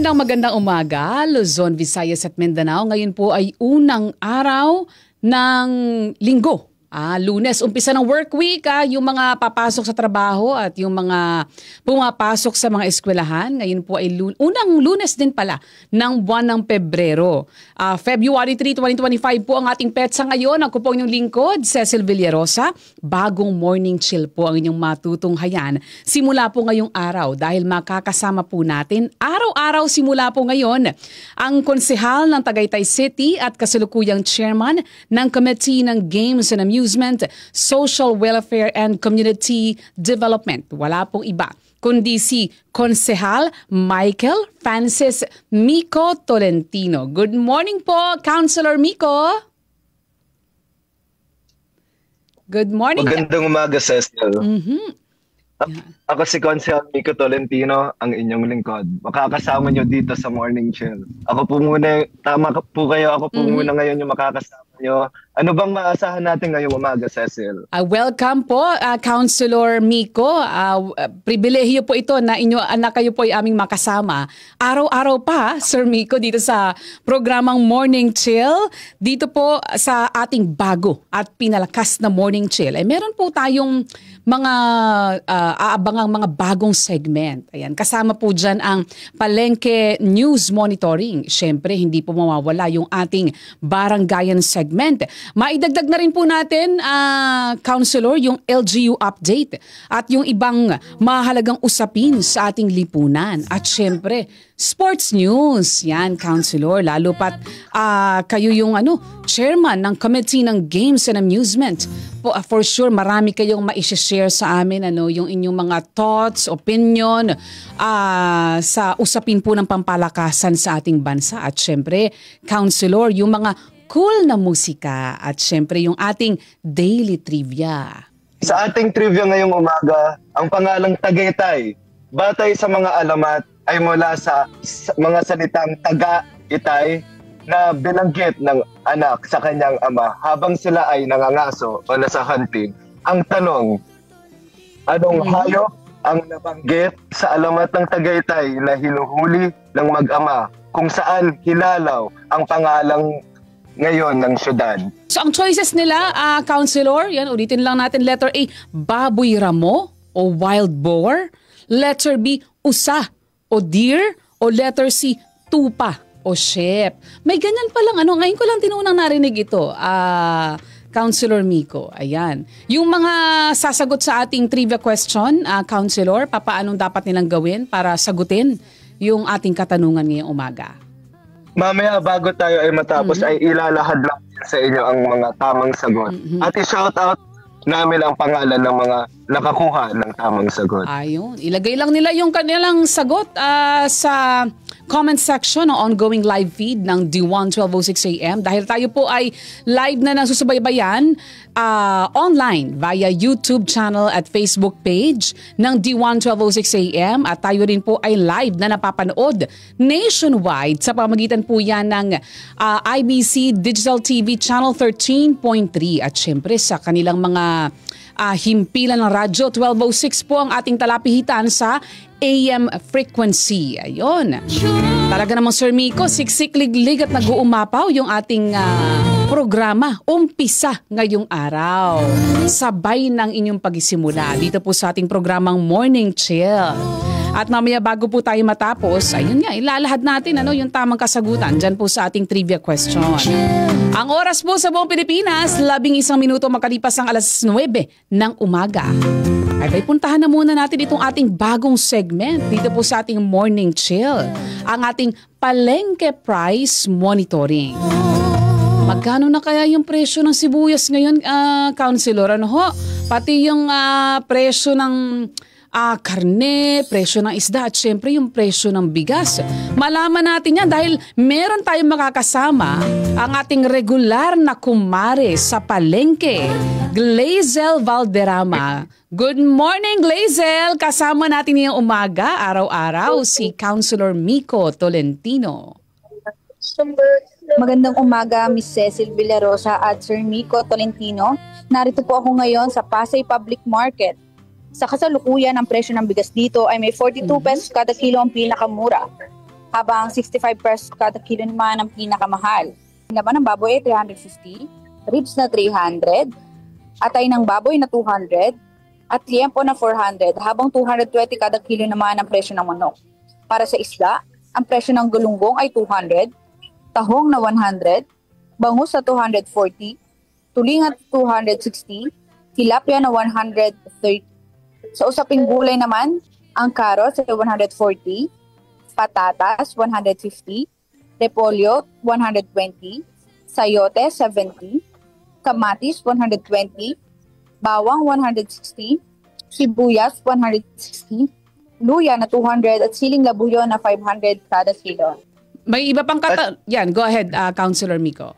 Magandang umaga, Luzon, Visayas at Mindanao. Ngayon po ay unang araw ng linggo. Lunes, umpisa ng work week, yung mga papasok sa trabaho at yung mga pumapasok sa mga eskwelahan. Ngayon po ay unang Lunes din pala ng buwan ng Pebrero. February 3, 2025 po ang ating petsa ngayon. Ako po ang inyong lingkod, Cecil Villarosa. Bagong morning chill po ang inyong matutunghayan. Simula po ngayong araw dahil makakasama po natin araw-araw simula po ngayon ang konsehal ng Tagaytay City at kasalukuyang chairman ng Committee ng Games and Amusement, Social Welfare and Community Development. Wala pong iba kundi si Konsehal Michael Francis Miko Tolentino. Good morning po, Councilor Miko. Good morning. Magandang umaga, Cecil. Ako si Konsehal Miko Tolentino, ang inyong lingkod. Makakasama nyo dito sa Morning Chill. Ako po muna, tama po kayo, ako po muna ngayon yung makakasama nyo. Ano bang maasahan natin ngayong umaga, Cecil? Welcome po, Councilor Miko. Pribilehiyo po ito na kayo po ay aming makasama. Araw-araw pa, Sir Miko, dito sa programang Morning Chill. Dito po sa ating bago at pinalakas na Morning Chill. Meron po tayong mga aabangang mga bagong segment. Ayan, kasama po dyan ang Palengke News Monitoring. Siyempre, hindi po mawawala yung ating baranggayan segment. Maidagdag na rin po natin, Councilor, yung LGU update at yung ibang mahalagang usapin sa ating lipunan. At siyempre, sports news. Yan, Councilor. Lalo pat kayo yung chairman ng Committee ng Games and Amusement. For sure, marami kayong ma-share sa amin yung inyong mga thoughts, opinion sa usapin po ng pampalakasan sa ating bansa. At syempre, Councilor, yung mga cool na musika at syempre yung ating daily trivia. Sa ating trivia ngayong umaga, ang pangalang Tagaytay, batay sa mga alamat, ay mula sa mga salitang taga-itay na binanggit ng anak sa kanyang ama habang sila ay nangangaso o nasa hunting. Ang tanong, anong hayop ang nabanggit sa alamat ng Tagaytay na hinuhuli ng mag-ama kung saan hilalaw ang pangalang ngayon ng syudad? So ang choices nila, Councilor, yan, ulitin lang natin. Letter A, baboy ramo o wild boar. Letter B, usa o deer. O letter C, tupa o sheep. May ganyan palang ngayon ko lang tinunang narinig ito. Councilor Miko, ayan. Yung mga sasagot sa ating trivia question, Councilor, papaanong dapat nilang gawin para sagutin yung ating katanungan ngayong umaga? Mamaya bago tayo ay matapos ay ilalahad lang sa inyo ang mga tamang sagot. At i-shout out namin ang pangalan ng mga nakakuha ng tamang sagot. Ayun. Ilagay lang nila yung kanilang sagot sa comment section ng ongoing live feed ng D1 12:06 AM dahil tayo po ay live na nasusubaybayan online via YouTube channel at Facebook page ng D1 12:06 AM at tayo rin po ay live na napapanood nationwide sa pamamagitan po yan ng IBC Digital TV Channel 13.3 at syempre sa kanilang mga himpilan ng radyo. 12:06 po ang ating talapihitan sa AM frequency. Ayun. Talaga namang Sir Miko, siksik-liglig at nag-uumapaw yung ating programa. Umpisa ngayong araw. Sabay ng inyong pagsisimula dito po sa ating programang Morning Chill. At mamaya bago po tayo matapos, ayun nga, ilalahad natin yung tamang kasagutan dyan po sa ating trivia question. Ang oras po sa buong Pilipinas, 11 minuto makalipas ang alas 9 ng umaga. Ay puntahan na muna natin itong ating bagong segment dito po sa ating Morning Chill. Ang ating Palengke Price Monitoring. Magkano na kaya yung presyo ng sibuyas ngayon, Councilor? Pati yung presyo ng karne, presyo ng isda at syempre yung presyo ng bigas. Malaman natin yan dahil meron tayong makakasama ang ating regular na kumare sa palengke, Glazel Valderrama. Good morning, Glazel! Kasama natin ngayong umaga, araw-araw, si Councilor Miko Tolentino. Magandang umaga, Miss Cecil Villarosa at Sir Miko Tolentino. Narito po ako ngayon sa Pasay Public Market. Sa kasalukuyan, ang presyo ng bigas dito ay may 42 pesos kada kilo ang pinakamura. habang 65 pesos kada kilo naman ang pinakamahal. Laman ng baboy ay 350, ribs na 300, atay ng baboy na 200, at liempo na 400, habang 220 kada kilo naman ang presyo ng manok. Para sa isda, ang presyo ng gulunggong ay 200, tahong na 100, bangus na 240, tuling at 260, tilapia na 130. Sa usaping gulay naman, ang carrots ay 140, patatas 150, repolyo 120, sayote 70, kamatis 120, bawang 160, sibuyas 160, luya na 200 at siling labuyo na 500 kada kilo. May iba pang yan, go ahead, Councilor Miko.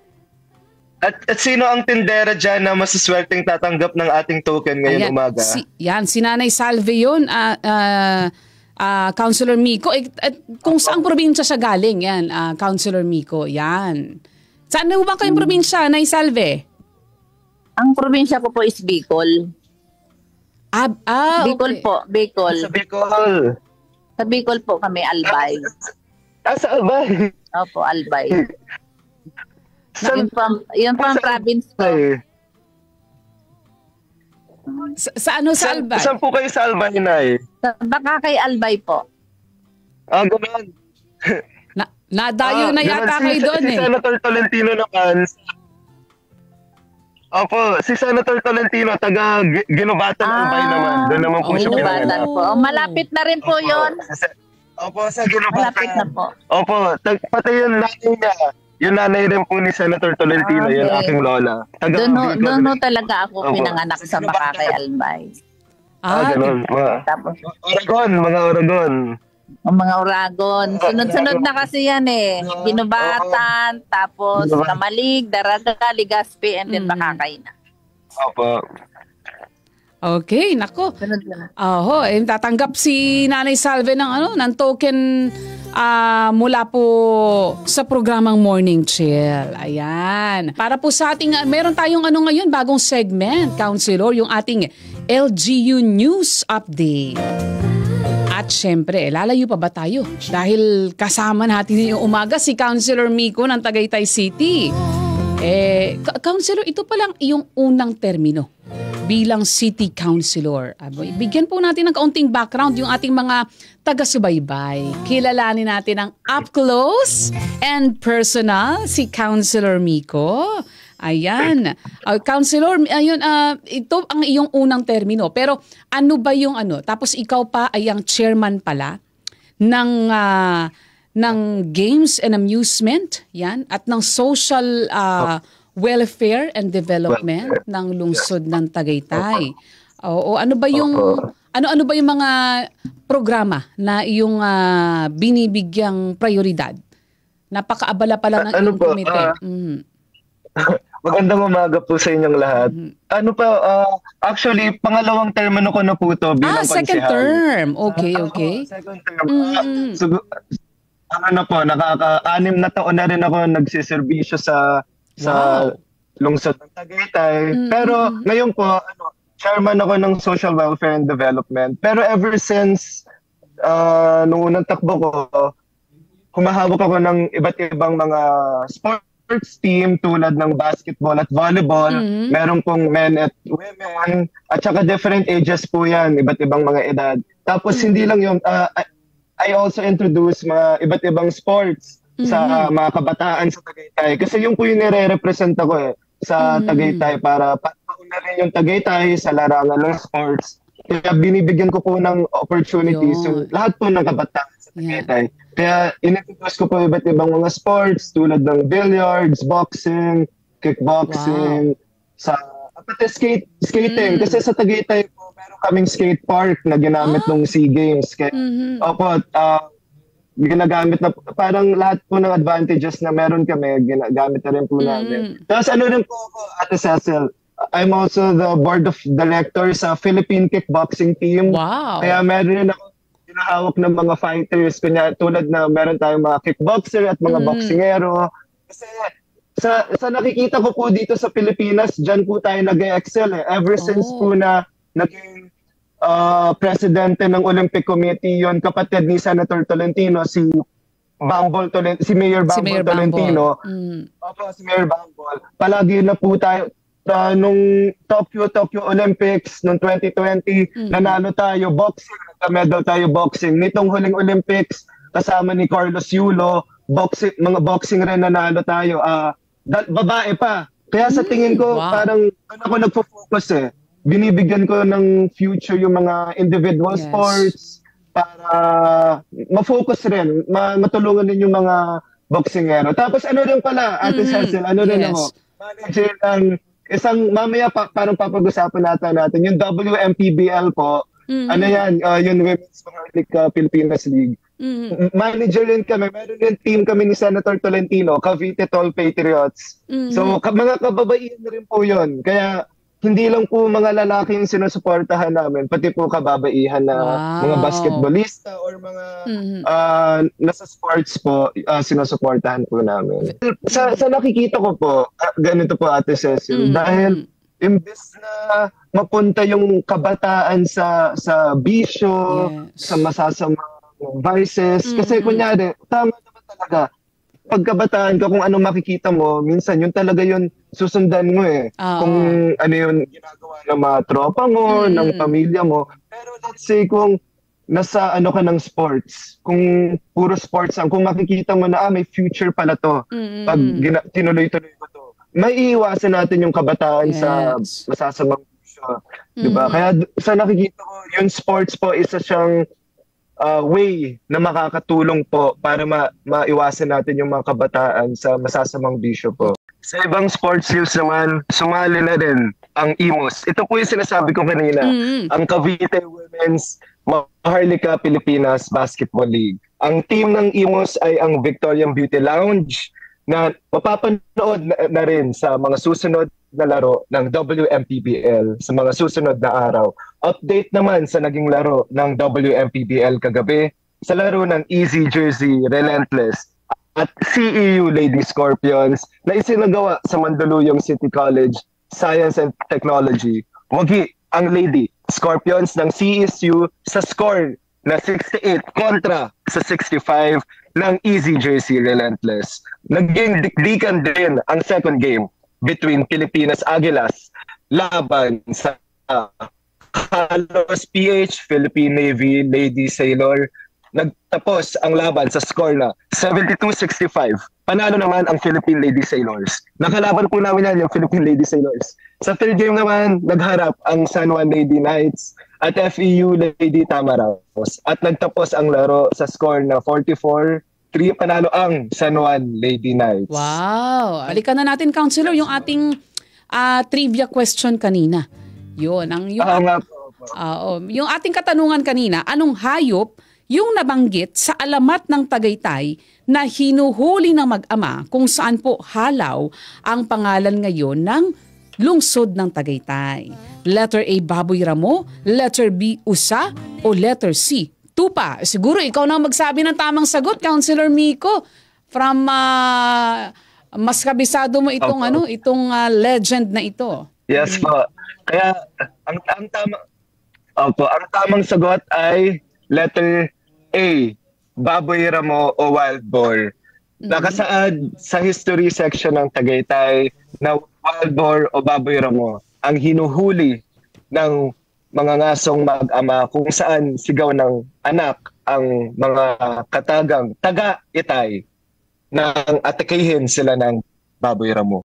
At sino ang tindera dyan na masaswerteng tatanggap ng ating token ngayon umaga? Si Nanay Salve yun, Councilor Miko. Kung saang probinsya siya galing, yan, Councilor Miko, yan. Saan na ba kayong probinsya, Nay Salve? Ang probinsya ko po is Bicol. Okay. Bicol po, Bicol. Sa Bicol. Sa Bicol po kami, Albay. Sa Albay? Opo, Albay. Yun po ang province ko. Sa Albay? Saan po kayo sa Albay, Nay? Baka kay Albay po. Ganun. Nadayo na yata kayo doon si Senator Tolentino naman. Opo, si Senator Tolentino, taga Ginobatan Albay naman. Doon naman po siya Ginobatan po. Malapit na rin po yun. Opo, sa Ginobatan. Malapit na po. Opo, pati yung nanay niya. Yung nanay rin po ni Senator Tolentino, Okay. Yung aking lola. Doon talaga ako pinanganak sa Makakay Albay. Ganun. Tapos, Mga Oragon. ang mga Oragon. Sunod-sunod na kasi yan eh. Ginubatan, tapos Kamalig, Daraga, Legazpi, and then Makakay na. Opo. Okay, nako. Sunod na. Tatanggap si Nanay Salve ng token mula po sa programang Morning Chill. Ayan. Para po sa ating, meron tayong ngayon, bagong segment, Councilor, yung ating LGU News Update. At syempre, lalayo pa ba tayo? Dahil kasama natin yung umaga si Councilor Miko ng Tagaytay City. Councilor, ito pa lang iyong unang termino bilang City Councilor. Bigyan po natin ng kaunting background yung ating mga taga-subaybay. Kilalanin natin ang up close and personal si Councilor Miko. Ayan. Councilor, ito ang iyong unang termino. Pero ano ba yung Tapos ikaw pa ay ang chairman pala ng Games and Amusement, yan, at ng Social Welfare and Development ng lungsod ng Tagaytay. Ano ba yung mga programa na iyong binibigyang prioridad? Napakaabala pala ng iyong komite. Magandang umaga po sa inyong lahat. Actually, pangalawang termino ko na po ito bilang konsehal. Second term. Okay. Second term. Nakaka-6 na taon na rin ako nagsiservisyo sa lungsod ng Tagaytay. Pero ngayon po, chairman ako ng Social Welfare and Development. Pero ever since nung unang takbo ko, humahawak ako ng iba't ibang mga sports team tulad ng basketball at volleyball. Meron pong men at women at saka different ages po yan, iba't ibang mga edad. Tapos hindi lang yung, I also introduce mga iba't ibang sports sa mga kabataan sa Tagaytay. Kasi yung po yung nire-represent ako sa Tagaytay para pauna rin yung Tagaytay sa larangan ng sports. Kaya binibigyan ko po ng opportunities so, lahat po ng kabataan sa Tagaytay. Kaya inintroduce ko po iba't ibang mga sports tulad ng billiards, boxing, kickboxing, pati skating. Kasi sa Tagaytay po, meron kaming skate park na ginamit ng SEA Games. Kaya, ginagamit na parang lahat po ng advantages na meron kami, ginagamit na rin po namin. Tapos rin po ako, Ate Cecil, I'm also the board of directors sa Philippine Kickboxing Team. Wow. Kaya meron rin ako hinahawak ng mga fighters, tulad na meron tayong mga kickboxer at mga boksingero. Kasi sa nakikita ko po dito sa Pilipinas, dyan po tayo nag-excel Ever since po na naging presidente ng Olympic Committee yon kapatid ni Senator Tolentino, si Si Mayor Si Bambol Mayor Tolentino. Bambol. Opo, si Mayor Bambol. Palagi na po tayo nung Tokyo Olympics noong 2020, nanalo tayo boxing, nagka-medal tayo boxing. Nitong huling Olympics, kasama ni Carlos Yulo, mga boxing rin nanalo tayo. Babae pa. Kaya sa tingin ko, parang ako nagfo-focus binibigyan ko ng future yung mga individual sports para ma-focus rin, matulungan din yung mga boxingero. Tapos ano rin pala, Ate Cecil, ako, manager ng mamaya parang papag-usapan natin, yung WMPBL po, yung Women's Mahalik Pilipinas League. Manager rin kami, meron din team kami ni Senator Tolentino, Cavite Tall Patriots. So, mga kababaihan rin po yun. Kaya, hindi lang po mga lalaki yung sinusuportahan namin, pati po kababaihan na mga basketballista or mga nasa sports po, sinusuportahan po namin. Sa nakikita ko po, ganito po Ate Cecil, dahil imbes na mapunta yung kabataan sa bisyo, sa masasamang vices, kasi kunyari, tama naman talaga, pagkabataan ka, kung ano makikita mo, minsan yun talaga yun susundan mo kung ano yun ginagawa ng mga tropa mo, ng pamilya mo. Pero let's say kung nasa ka ng sports, kung puro sports kung makikita mo na may future pala to, pag tinuloy-tuloy mo to, may iiwasan natin yung kabataan sa masasamang bisyo. Diba? Kaya sa nakikita ko, yung sports po, isa siyang way na makakatulong po para maiwasan natin yung mga kabataan sa masasamang bisyo po. Sa ibang sports news naman, sumali na rin ang IMOS. Ito po yung sinasabi ko kanina, ang Cavite Women's Maharlika Pilipinas Basketball League. Ang team ng IMOS ay ang Victorian Beauty Lounge na mapapanood na rin sa mga susunod na laro ng WMPBL sa mga susunod na araw. Update naman sa naging laro ng WMPBL kagabi sa laro ng Easy Jersey Relentless at CEU Lady Scorpions na isinagawa sa Mandaluyong City College Science and Technology. Wagi ang Lady Scorpions ng CSU sa score na 68 kontra sa 65 ng Easy Jersey Relentless. Naging dikdikan din ang second game between Pilipinas Aguilas laban sa Carlos PH Philippine Navy Lady Sailor. Nagtapos ang laban sa score na 72-65. Panalo naman ang Philippine Lady Sailors. Nakalaban po namin yan yung Philippine Lady Sailors. Sa third game naman, nagharap ang San Juan Lady Knights at FEU Lady Tamaraos. At nagtapos ang laro sa score na 44-3. Panalo ang San Juan Lady Knights. Wow! Balikan na natin, Counselor, yung ating trivia question kanina. Yun. Yung ating katanungan kanina, anong hayop yung nabanggit sa alamat ng Tagaytay na hinuhuli ng mag-ama kung saan po halaw ang pangalan ngayon ng lungsod ng Tagaytay? Letter A, baboy ramo. Letter B, usa. O letter C, tupa. Siguro ikaw na magsabi ng tamang sagot, Councilor Miko. From mas kabisado mo itong itong legend na ito. Yes po. Kaya ang tamang sagot ay letter A, baboy ramo o wild boar. Nakasaad sa history section ng Tagaytay na wild boar o baboy ramo ang hinuhuli ng mga ngasong mag-ama kung saan sigaw ng anak ang mga katagang taga-itay nang atakihin sila ng baboy ramo.